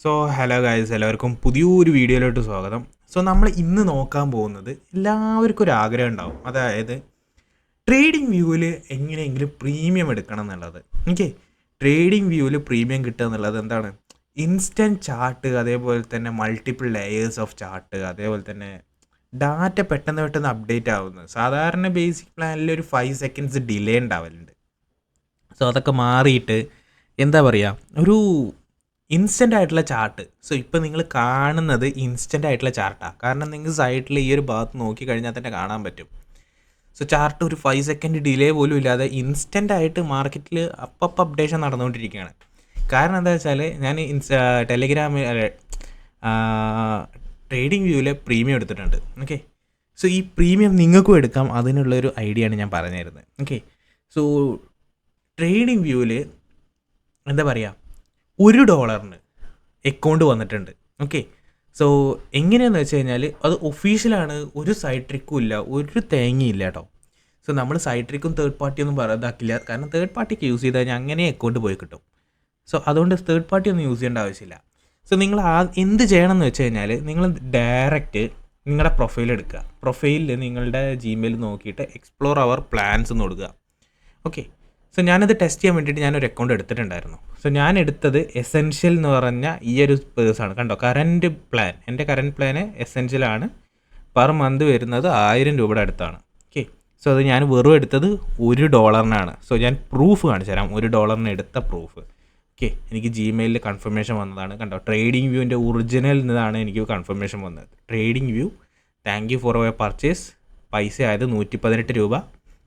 So hello guys, എല്ലാവർക്കും പുതിയൊരു വീഡിയോയിലോട്ട് സ്വാഗതം. സോ നമ്മൾ ഇന്ന് നോക്കാൻ പോകുന്നത് എല്ലാവർക്കും ഒരു ആഗ്രഹം ഉണ്ടാവും, അതായത് ട്രേഡിംഗ് വ്യൂവിൽ എങ്ങനെയെങ്കിലും പ്രീമിയം എടുക്കണം എന്നുള്ളത്. ഓക്കെ, ട്രേഡിംഗ് വ്യൂവിൽ പ്രീമിയം കിട്ടുക എന്നുള്ളത് എന്താണ്? ഇൻസ്റ്റൻറ്റ് ചാർട്ട്, അതേപോലെ തന്നെ മൾട്ടിപ്പിൾ ലെയേഴ്സ് ഓഫ് ചാർട്ട്, അതേപോലെ തന്നെ ഡാറ്റ പെട്ടെന്ന് അപ്ഡേറ്റ് ആവുന്നത്. സാധാരണ ബേസിക് പ്ലാനിൽ ഒരു 5 സെക്കൻഡ്സ് ഡിലേ ഉണ്ടാവലുണ്ട്. സോ അതൊക്കെ മാറിയിട്ട് എന്താ പറയുക, ഒരു ഇൻസ്റ്റൻ്റ് ആയിട്ടുള്ള ചാർട്ട്. സോ ഇപ്പോൾ നിങ്ങൾ കാണുന്നത് ഇൻസ്റ്റൻ്റ് ആയിട്ടുള്ള ചാർട്ടാണ്. കാരണം നിങ്ങൾക്ക് സൈഡിൽ ഈ ഒരു ഭാഗത്ത് നോക്കി കഴിഞ്ഞാൽ തന്നെ കാണാൻ പറ്റും. സോ ചാർട്ട് ഒരു 5 സെക്കൻഡ് ഡിലേ പോലും ഇല്ലാതെ ഇൻസ്റ്റൻ്റ് ആയിട്ട് മാർക്കറ്റിൽ അപ്ഡേഷൻ നടന്നുകൊണ്ടിരിക്കുകയാണ്. കാരണം എന്താ വെച്ചാൽ ഞാൻ ടെലിഗ്രാമിൽ ട്രേഡിംഗ് വ്യൂവിൽ പ്രീമിയം എടുത്തിട്ടുണ്ട്. ഓക്കെ, സോ ഈ പ്രീമിയം നിങ്ങൾക്കും എടുക്കാം. അതിനുള്ളൊരു ഐഡിയ ആണ് ഞാൻ പറഞ്ഞു തരുന്നത്. ഓക്കെ, സോ ട്രേഡിംഗ് വ്യൂവിൽ എന്താ പറയുക, $1 അക്കൗണ്ട് വന്നിട്ടുണ്ട്. ഓക്കെ, സോ എങ്ങനെയാണെന്ന് വെച്ച് കഴിഞ്ഞാൽ അത് ഒഫീഷ്യലാണ്. ഒരു സൈഡ് ട്രിക്കും ഇല്ല, ഒരു തേങ്ങയില്ല കേട്ടോ. സോ നമ്മൾ സൈഡ് ട്രിക്കും തേർഡ് പാർട്ടിയൊന്നും ഇതാക്കില്ല. കാരണം തേർഡ് പാർട്ടിക്ക് യൂസ് ചെയ്ത് കഴിഞ്ഞാൽ അങ്ങനെ അക്കൗണ്ട് പോയി കിട്ടും. സോ അതുകൊണ്ട് തേർഡ് പാർട്ടി ഒന്നും യൂസ് ചെയ്യേണ്ട ആവശ്യമില്ല. സോ നിങ്ങൾ എന്ത് ചെയ്യണം എന്ന് വെച്ച് കഴിഞ്ഞാൽ നിങ്ങൾ ഡയറക്റ്റ് നിങ്ങളുടെ പ്രൊഫൈൽ എടുക്കുക. പ്രൊഫൈലിൽ നിങ്ങളുടെ ജിമെയിൽ നോക്കിയിട്ട് എക്സ്പ്ലോർ അവർ പ്ലാൻസ് എന്ന് കൊടുക്കുക. ഓക്കെ, സോ ഞാനത് ടെസ്റ്റ് ചെയ്യാൻ വേണ്ടിയിട്ട് ഞാനൊരു അക്കൗണ്ട് എടുത്തിട്ടുണ്ടായിരുന്നു. സോ ഞാൻ എടുത്തത് എസെൻഷ്യൽ എന്ന് പറഞ്ഞ ഈ ഒരു പേഴ്സാണ്. കണ്ടോ, കറൻറ്റ് പ്ലാൻ, എൻ്റെ കറൻറ്റ് പ്ലാന് എസെൻഷ്യലാണ്. പെർ മന്ത് വരുന്നത് 1000 രൂപയുടെ അടുത്താണ്. ഓക്കെ, സോ അത് ഞാൻ വെറും എടുത്തത് $1. സോ ഞാൻ പ്രൂഫ് കാണിച്ചു തരാം, $1 എടുത്ത പ്രൂഫ്. ഓക്കെ, എനിക്ക് ജിമെയിലിൽ കൺഫർമേഷൻ വന്നതാണ്. കണ്ടോ, ട്രേഡിംഗ് വ്യൂവിൻ്റെ ഒറിജിനൽ എന്നതാണ് എനിക്ക് കൺഫർമേഷൻ വന്നത്. Trading view, thank you for your purchase. പൈസ ആയത് 118 രൂപ.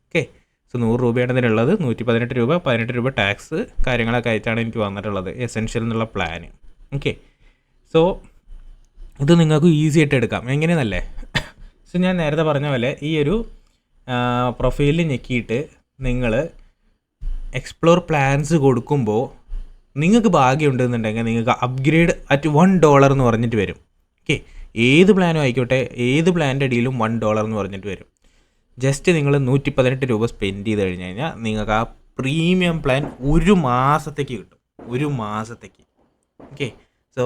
ഓക്കെ, സോ 100 രൂപയാണ് ഇതിനുള്ളത്. 118 രൂപ, 18 രൂപ ടാക്സ് കാര്യങ്ങളൊക്കെ ആയിട്ടാണ് എനിക്ക് വന്നിട്ടുള്ളത് എസെൻഷ്യൽ എന്നുള്ള പ്ലാന്. ഓക്കെ, സോ ഇത് നിങ്ങൾക്ക് ഈസി ആയിട്ട് എടുക്കാം. എങ്ങനെയെന്നല്ലേ, സോ ഞാൻ നേരത്തെ പറഞ്ഞ പോലെ ഈ ഒരു പ്രൊഫൈലിൽ ഞെക്കിയിട്ട് നിങ്ങൾ എക്സ്പ്ലോർ പ്ലാൻസ് കൊടുക്കുമ്പോൾ നിങ്ങൾക്ക് ഭാഗ്യമുണ്ടെന്നുണ്ടെങ്കിൽ നിങ്ങൾക്ക് അപ്ഗ്രേഡ് അറ്റ് $1 എന്ന് പറഞ്ഞിട്ട് വരും. ഓക്കെ, ഏത് പ്ലാനും ആയിക്കോട്ടെ, ഏത് പ്ലാനിൻ്റെ അടിയിലും $1 എന്ന് പറഞ്ഞിട്ട് വരും. ജസ്റ്റ് നിങ്ങൾ 118 രൂപ സ്പെൻഡ് ചെയ്ത് കഴിഞ്ഞ് കഴിഞ്ഞാൽ നിങ്ങൾക്ക് ആ പ്രീമിയം പ്ലാൻ ഒരു മാസത്തേക്ക് കിട്ടും. ഒരു മാസത്തേക്ക്. ഓക്കെ, സോ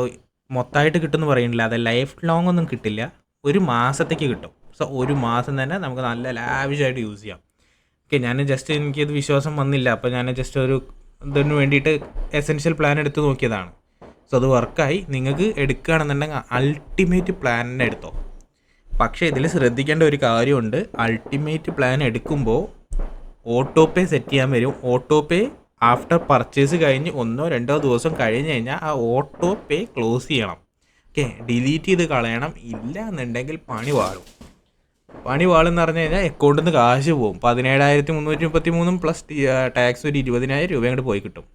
മൊത്തമായിട്ട് കിട്ടുമെന്ന് പറയുന്നില്ല, അത് ലൈഫ് ലോങ് ഒന്നും കിട്ടില്ല, ഒരു മാസത്തേക്ക് കിട്ടും. സോ ഒരു മാസം തന്നെ നമുക്ക് നല്ല ലാവിഷായിട്ട് യൂസ് ചെയ്യാം. ഓക്കെ, ഞാൻ ജസ്റ്റ് എനിക്കത് വിശ്വാസം വന്നില്ല, അപ്പോൾ ഞാൻ ജസ്റ്റ് ഒരു ഇതിന് വേണ്ടിയിട്ട് എസെൻഷ്യൽ പ്ലാൻ എടുത്ത് നോക്കിയതാണ്. സോ അത് വർക്കായി. നിങ്ങൾക്ക് എടുക്കുകയാണെന്നുണ്ടെങ്കിൽ അൾട്ടിമേറ്റ് പ്ലാൻ തന്നെ എടുത്തോ. പക്ഷേ ഇതിൽ ശ്രദ്ധിക്കേണ്ട ഒരു കാര്യമുണ്ട്. അൾട്ടിമേറ്റ് പ്ലാൻ എടുക്കുമ്പോൾ ഓട്ടോ പേ സെറ്റ് ചെയ്യാൻ വരും. ഓട്ടോ പേ ആഫ്റ്റർ പർച്ചേസ് കഴിഞ്ഞ് 1-2 ദിവസം കഴിഞ്ഞ് കഴിഞ്ഞാൽ ആ ഓട്ടോ പേ ക്ലോസ് ചെയ്യണം. ഓക്കെ, ഡിലീറ്റ് ചെയ്ത് കളയണം. ഇല്ല എന്നുണ്ടെങ്കിൽ പണി വാളെന്ന് പറഞ്ഞു കഴിഞ്ഞാൽ അക്കൗണ്ടിൽ നിന്ന് കാശ് പോകും. 17,333 പ്ലസ് ടാക്സ് ഒരു 20,000 രൂപ അങ്ങോട്ട് പോയി കിട്ടും.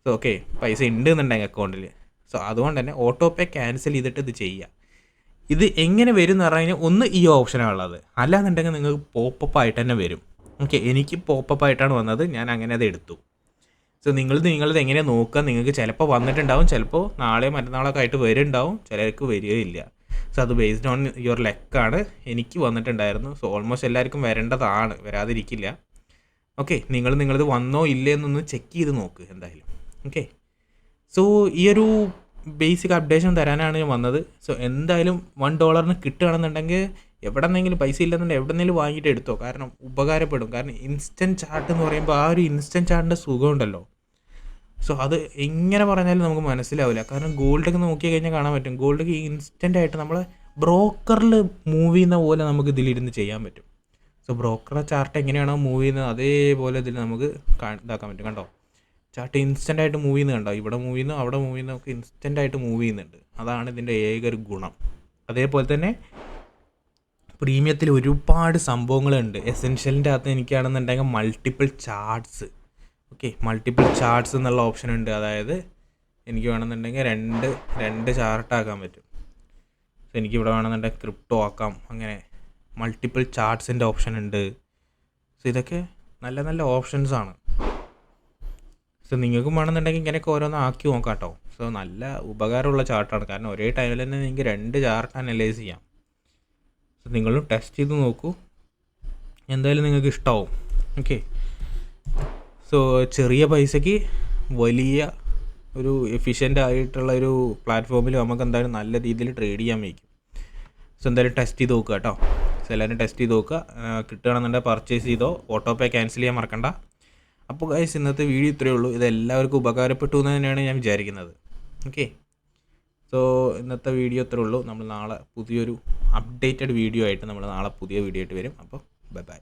സോ ഓക്കെ, പൈസ ഉണ്ട് എന്നുണ്ടെങ്കിൽ അക്കൗണ്ടിൽ. സോ അതുകൊണ്ട് തന്നെ ഓട്ടോ പേ ക്യാൻസൽ ചെയ്തിട്ട് ഇത് ചെയ്യുക. ഇത് എങ്ങനെ വരും എന്ന് പറഞ്ഞു കഴിഞ്ഞാൽ ഒന്ന് ഈ ഓപ്ഷനാണ് ഉള്ളത്. അല്ലാന്നുണ്ടെങ്കിൽ നിങ്ങൾക്ക് പോപ്പപ്പ് ആയിട്ട് തന്നെ വരും. ഓക്കെ, എനിക്ക് പോപ്പപ്പ് ആയിട്ടാണ് വന്നത്, ഞാൻ അങ്ങനെ അത് എടുത്തു. സോ നിങ്ങളത് എങ്ങനെയാണ് നോക്കുക, നിങ്ങൾക്ക് ചിലപ്പോൾ വന്നിട്ടുണ്ടാവും, ചിലപ്പോൾ നാളെയോ മറ്റന്നാളൊക്കെ ആയിട്ട് വരുന്നുണ്ടാവും, ചിലർക്ക് വരികയില്ല. സോ അത് ബേസ്ഡ് ഓൺ യുവർ ലെക്കാണ്. എനിക്ക് വന്നിട്ടുണ്ടായിരുന്നു. സോ ഓൾമോസ്റ്റ് എല്ലാവർക്കും വരേണ്ടതാണ്, വരാതിരിക്കില്ല. ഓക്കെ, നിങ്ങളത് വന്നോ ഇല്ലേ എന്നൊന്ന് ചെക്ക് ചെയ്ത് നോക്ക് എന്തായാലും. ഓക്കെ, സോ ഈ ഒരു ബേസിക് അപ്ഡേഷൻ തരാനാണ് ഞാൻ വന്നത്. സോ എന്തായാലും $1 കിട്ടുകയാണെന്നുണ്ടെങ്കിൽ എവിടെന്നെങ്കിലും പൈസ ഇല്ലെന്നുണ്ടെങ്കിൽ എവിടെന്നെങ്കിലും വാങ്ങിയിട്ട് എടുത്തോ. കാരണം ഉപകാരപ്പെടും. കാരണം ഇൻസ്റ്റൻറ്റ് ചാർട്ട് എന്ന് പറയുമ്പോൾ ആ ഒരു ഇൻസ്റ്റൻറ്റ് ചാർട്ടിൻ്റെ സുഖമുണ്ടല്ലോ. സോ അത് എങ്ങനെ പറഞ്ഞാലും നമുക്ക് മനസ്സിലാവില്ല. കാരണം ഗോൾഡൊക്കെ നോക്കി കഴിഞ്ഞാൽ കാണാൻ പറ്റും. ഗോൾഡൊക്കെ ഇൻസ്റ്റൻ്റ് ആയിട്ട് നമ്മൾ ബ്രോക്കറിൽ മൂവ് ചെയ്യുന്ന പോലെ നമുക്ക് ഇതിലിരുന്ന് ചെയ്യാൻ പറ്റും. സോ ബ്രോക്കർ ചാർട്ട് എങ്ങനെയാണോ മൂവ് ചെയ്യുന്നത് അതേപോലെ ഇതിൽ നമുക്ക് ഇതാക്കാൻ പറ്റും. കണ്ടോ, ചാർട്ട് ഇൻസ്റ്റൻ്റ് ആയിട്ട് മൂവ് ചെയ്യുന്നത് കണ്ടോ, ഇവിടെ മൂവ് ചെയ്യുന്നു, അവിടെ മൂവ് ചെയ്യുന്നു, ഒക്കെ ഇൻസ്റ്റൻ്റ് ആയിട്ട് മൂവ് ചെയ്യുന്നുണ്ട്. അതാണ് ഇതിൻ്റെ ഏക ഒരു ഗുണം. അതേപോലെ തന്നെ പ്രീമിയത്തിൽ ഒരുപാട് സംഭവങ്ങളുണ്ട്. എസെൻഷ്യലിൻ്റെ അകത്ത് എനിക്കാണെന്നുണ്ടെങ്കിൽ multiple charts. Okay, multiple charts എന്നുള്ള ഓപ്ഷൻ ഉണ്ട്. അതായത് എനിക്ക് വേണമെന്നുണ്ടെങ്കിൽ രണ്ട് ചാർട്ടാക്കാൻ പറ്റും. സോ എനിക്കിവിടെ വേണമെന്നുണ്ടെങ്കിൽ ക്രിപ്റ്റോ ആക്കാം. അങ്ങനെ മൾട്ടിപ്പിൾ ചാർട്ട്സിൻ്റെ ഓപ്ഷൻ ഉണ്ട്. സോ ഇതൊക്കെ നല്ല നല്ല ഓപ്ഷൻസാണ്. സോ നിങ്ങൾക്കും വേണമെന്നുണ്ടെങ്കിൽ ഇങ്ങനെയൊക്കെ ഓരോന്ന് ആക്കി നോക്കാം കേട്ടോ. സോ നല്ല ഉപകാരമുള്ള ചാർട്ടാണ്. കാരണം ഒരേ ടൈമിൽ തന്നെ നിങ്ങൾക്ക് 2 ചാർട്ട് അനലൈസ് ചെയ്യാം. സോ നിങ്ങളും ടെസ്റ്റ് ചെയ്ത് നോക്കൂ, എന്തായാലും നിങ്ങൾക്ക് ഇഷ്ടമാവും. ഓക്കെ, സോ ചെറിയ പൈസയ്ക്ക് വലിയ ഒരു എഫിഷ്യൻ്റ് ആയിട്ടുള്ള ഒരു പ്ലാറ്റ്ഫോമിൽ നമുക്ക് എന്തായാലും നല്ല രീതിയിൽ ട്രേഡ് ചെയ്യാൻ വയ്ക്കും. സോ എന്തായാലും ടെസ്റ്റ് ചെയ്ത് നോക്കുക കേട്ടോ. സോ എല്ലാവരും ടെസ്റ്റ് ചെയ്ത് നോക്കുക. കിട്ടുകയാണെന്നുണ്ടെങ്കിൽ പർച്ചേസ് ചെയ്തോ, ഓട്ടോ പേ ക്യാൻസൽ ചെയ്യാൻ മറക്കണ്ട. അപ്പോൾ ഗൈസ് ഇന്നത്തെ വീഡിയോ ഇത്രയേ ഉള്ളൂ. ഇത് എല്ലാവർക്കും ഉപകാരപ്പെട്ടു എന്ന് തന്നെയാണ് ഞാൻ വിചാരിക്കുന്നത്. ഓക്കെ, സോ ഇന്നത്തെ വീഡിയോ ഇത്രയേ ഉള്ളൂ. നമ്മൾ നാളെ പുതിയൊരു അപ്ഡേറ്റഡ് വീഡിയോ ആയിട്ട് നമ്മൾ നാളെ പുതിയ വീഡിയോ ആയിട്ട് വരും. അപ്പോൾ ബൈ ബൈ.